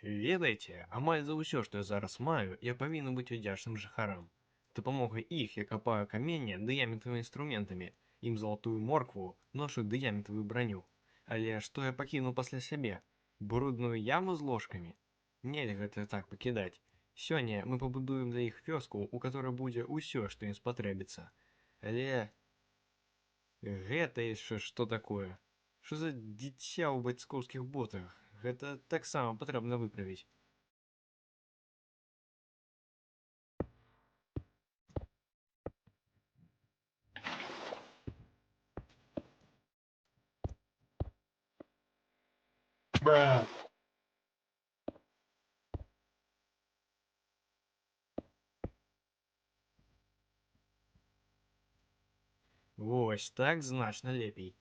Ведаеце, амаль за ўсё, што я зараз маю, я павінен быць удзячным жыхарам. Дапамогай іх я капаю каменне дыяметравымі інструментамі, ім залатую моркву, ношу дыяметравую браню. Але што я пакінуў пасля сябе? Брудную яму з ложкамі? Нельга гэта так пакідаць. Сёння мы пабудуем для іх вёску, у которой будзе ўсё, што ім спатрэбіцца. Але гэта яшчэ што такое? Што за дзіця ў бацькоўскіх ботах? Гэта таксама патрэбна выправіць. Вось так значна лепей.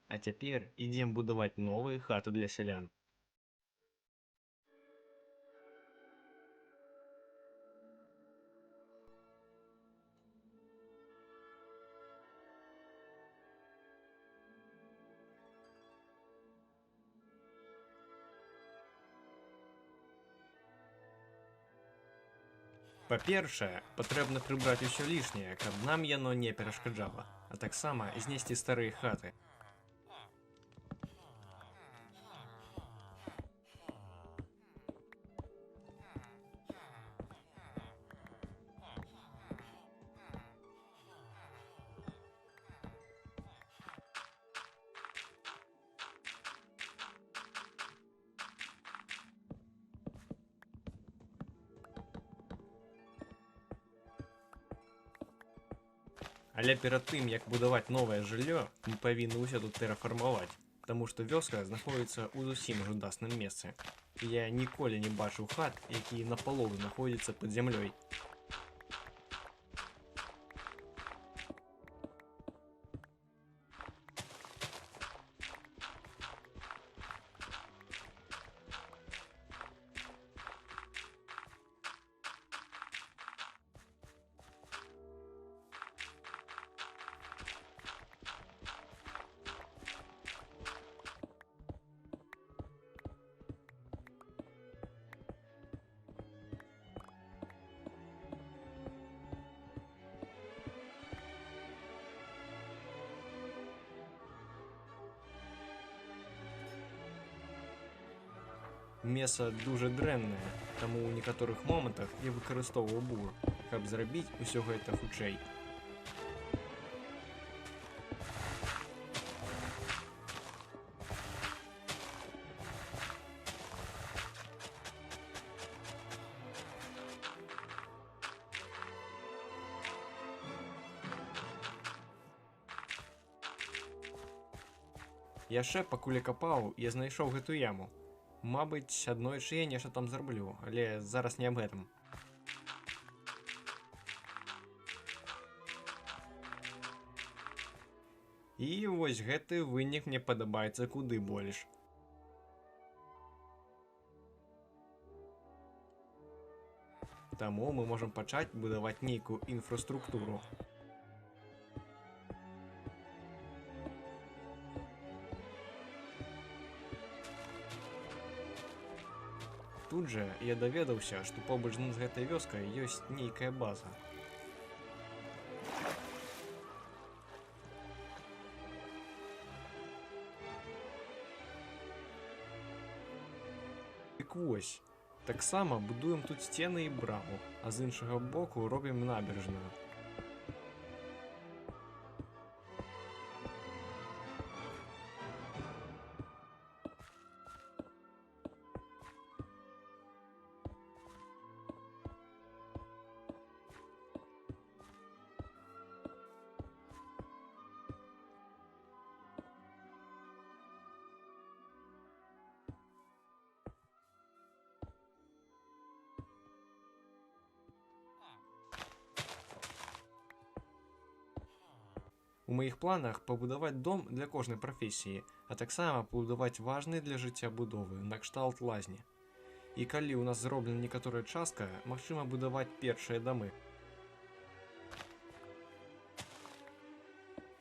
А цяпер ідзем будаваць новыя хаты для сялян. Па-першае, патрэбна прыбраць усё лішняе, каб нам яно не перашкаджала, а таксама знесці старыя хаты. Але перад тым, як будаваць новае жыллё, мы павінны ўсё тут тэрафармаваць, таму што вёска знаходзіцца ў зусім жудасным месцы. Я ніколі не бачыў хат, якія напалову знаходзяцца пад зямлёй. Меса дужа дрэннае, таму ў некаторых момантах я выкарыстоўваў бур, каб зрабіць усё гэта хутчэй. Яшчэ пакуль я капаў, я знайшоў гэту яму. Мабыць, аднойчы я нешта там зраблю, але зараз не аб гэтым. І вось гэты вынік мне падабаецца куды больш. Таму мы можам пачаць будаваць нейкую інфраструктуру. Тут жа я даведаўся, што побач з гэтай вёскай ёсць нейкая база. Дык вось, таксама будуем тут сцены і браму, а з іншага боку робім набярэжную. У маіх планах пабудаваць дом для кожнай прафесіі, а таксама пабудаваць важныя для жыцця будовы, накшталт лазні. І калі ў нас зроблена некаторая частка, магчыма будаваць першыя дамы.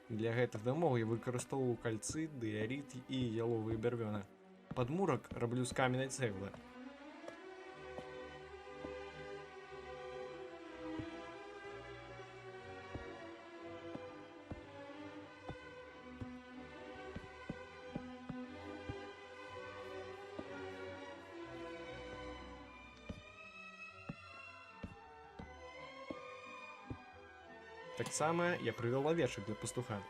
Для гэтых дамоў я выкарыстоўваю кальцы, дыярит і яловыя бярвёны. Падмурак раблю з каменнай цэглы. Таксама я прывёл авечак для пастуха.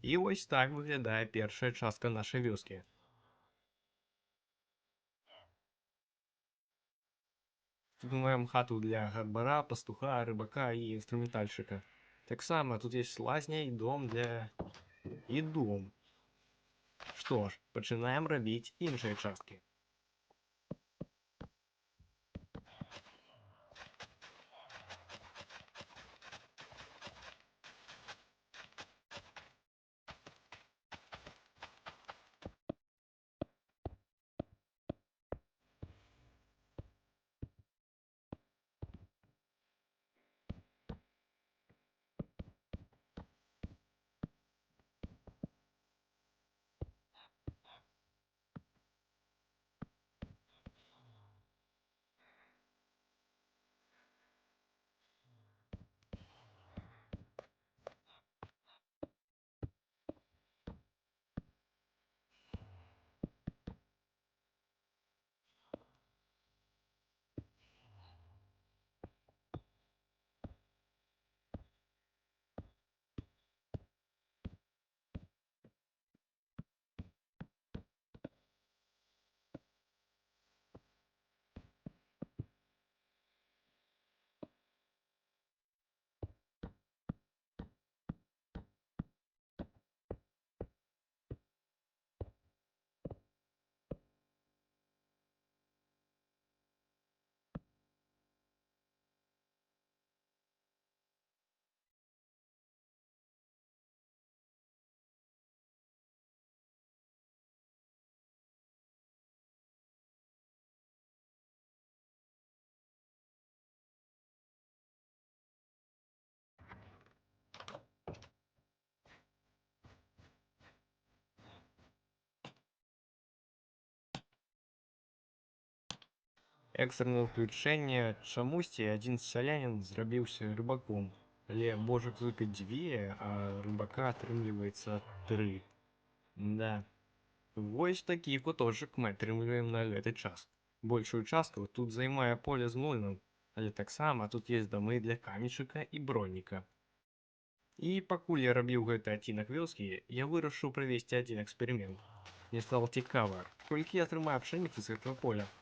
І вось так выглядае першая частка нашай вёскі. Тут мы маем хату для габара, пастуха, рыбака і інструментальшчыка. Таксама тут есть лазня і дом для... і дом. Што ж, пачынаем рабіць іншыя часткі. Экстранное ўключэнне, чамусьці адзін сялянін зрабіўся рыбаком. Але божак толькі дзве, а рыбака атрымліваецца 3. Да. Вось такі куточак мы атрымліваем на гэты час. Большую частку тут займае поле з млынам, але таксама тут есть дамы для каменьчыка і бронніка. І пакуль я рабіў гэты адцінак вёскі, я вырашыў правесці адзін эксперымент. Мне стало цікава, колькі я атрымаю пшаніцы з гэтага поля.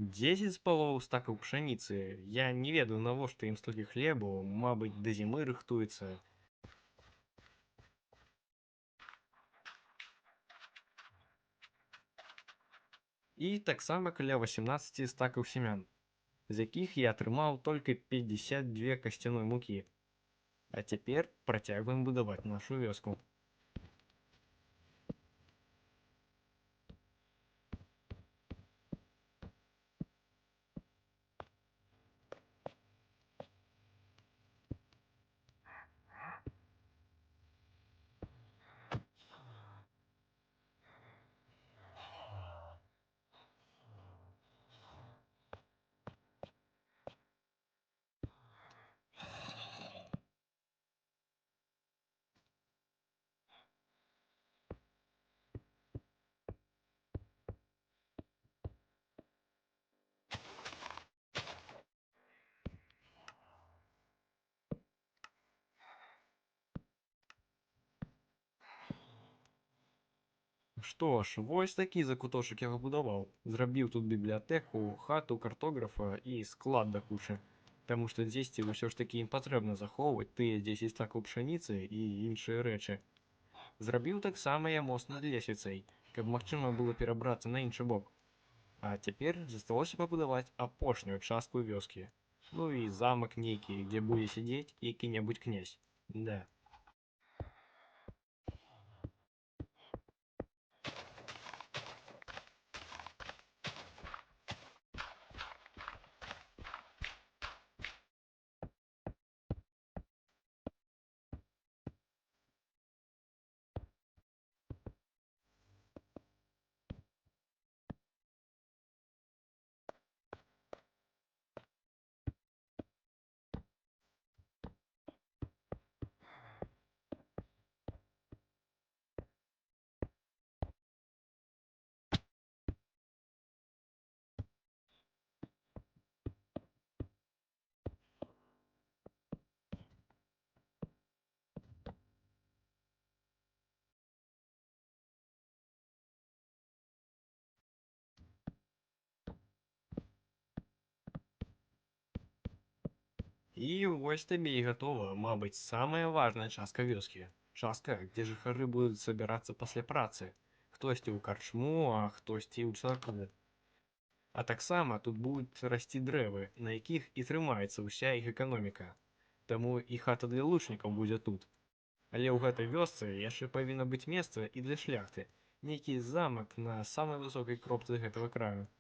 10 з палову стакаў пшаніцы. Я не ведаю, навошта ім столькі хлебу, мабыць, да зімы рыхтуецца. І таксама каля 18 стакаў семян, з якіх я атрымаў толькі 52 касцяной мукі. А цяпер працягваем будаваць нашу вёску. Што ж, вось такі закуточак я выбудаваў. Зрабіў тут бібліятэку, хату картографа і склад да кучы. Таму што дзесьці ўсё ж такі ім патрэбна захоўваць тыя 10 стакаў пшаніцы і іншыя рэчы. Зрабіў таксама я мост над лесвіцай, каб магчыма было перабрацца на іншы бок. А цяпер засталося пабудаваць апошнюю частку вёскі. Ну і замак нейкі, дзе будзе сядзець які-небудзь князь. Да. І вось табе і гатова, мабыць, самая важная частка вёскі. Частка, дзе жыхары будуць сабірацца пасля працы. Хтосьці ў карчму, а хтосьці ў царкву. А таксама тут будуць расці дрэвы, на якіх і трымаецца ўся іх эканоміка. Таму і хата для лучнікаў будзе тут. Але ў гэтай вёсцы яшчэ павінна быць месца і для шляхты. Нейкі замак на самай высокай кропцы гэтага краю.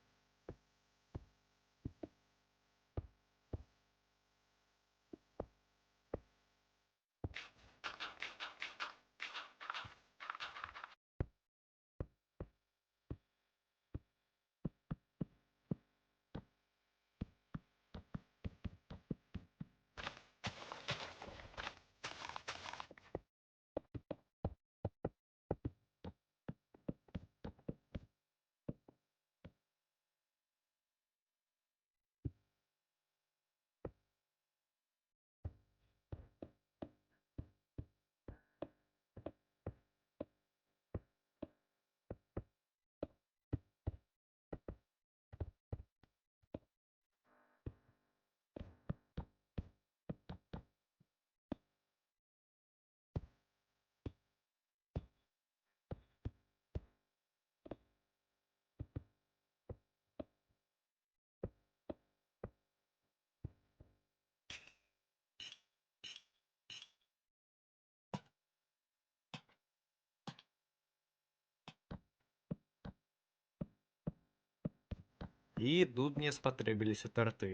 І тут мне спатрэбіліся тарты.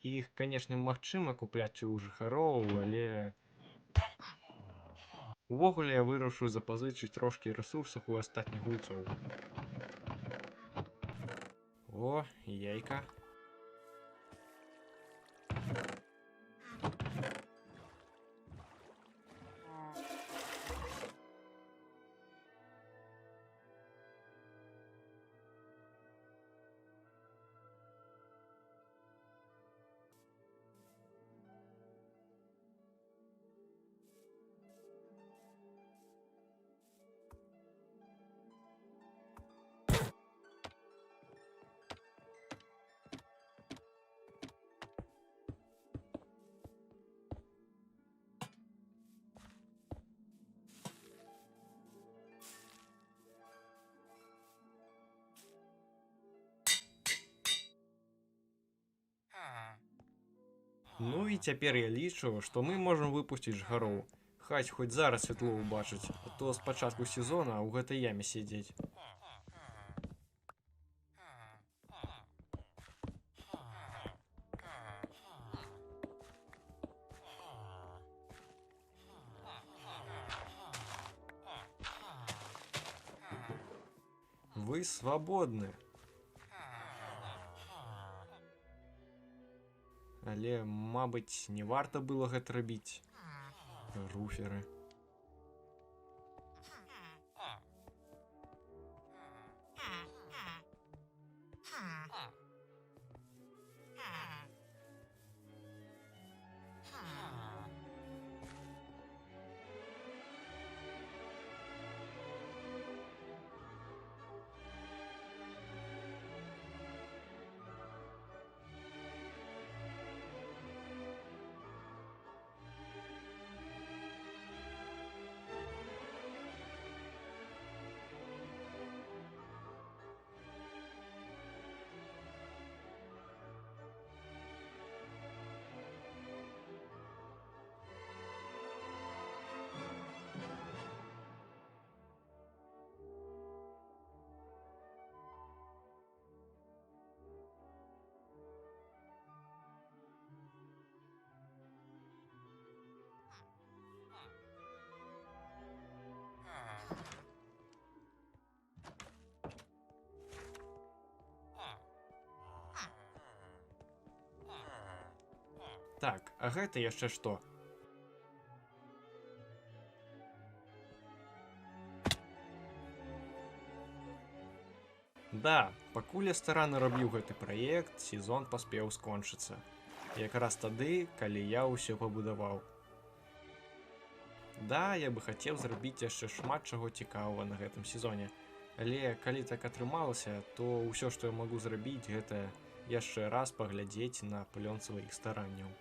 Іх, канешне, магчыма купляць у жыхароў, але увогуле я вырашыў запазычыць трошкі рэсурсаў у астатніх гульцоў. О, яйка. Ну і цяпер я лічу, што мы можам выпусціць жыхароў. Хай хоць зараз святло ўбачыць, а то з пачатку сезона ў гэтай яме сядзець. Вы свабодны. Але, мабыць, не варта было гэта рабіць. Руферы. Так, а гэта яшчэ што? Да, пакуль я старанна рабіў гэты праект, сезон паспеў скончыцца. Якраз тады, калі я ўсё пабудаваў. Да, я бы хацеў зрабіць яшчэ шмат чаго цікавага на гэтым сезоне. Але калі так атрымалася, то ўсё, што я магу зрабіць, гэта яшчэ раз паглядзець на плён сваіх старанняў.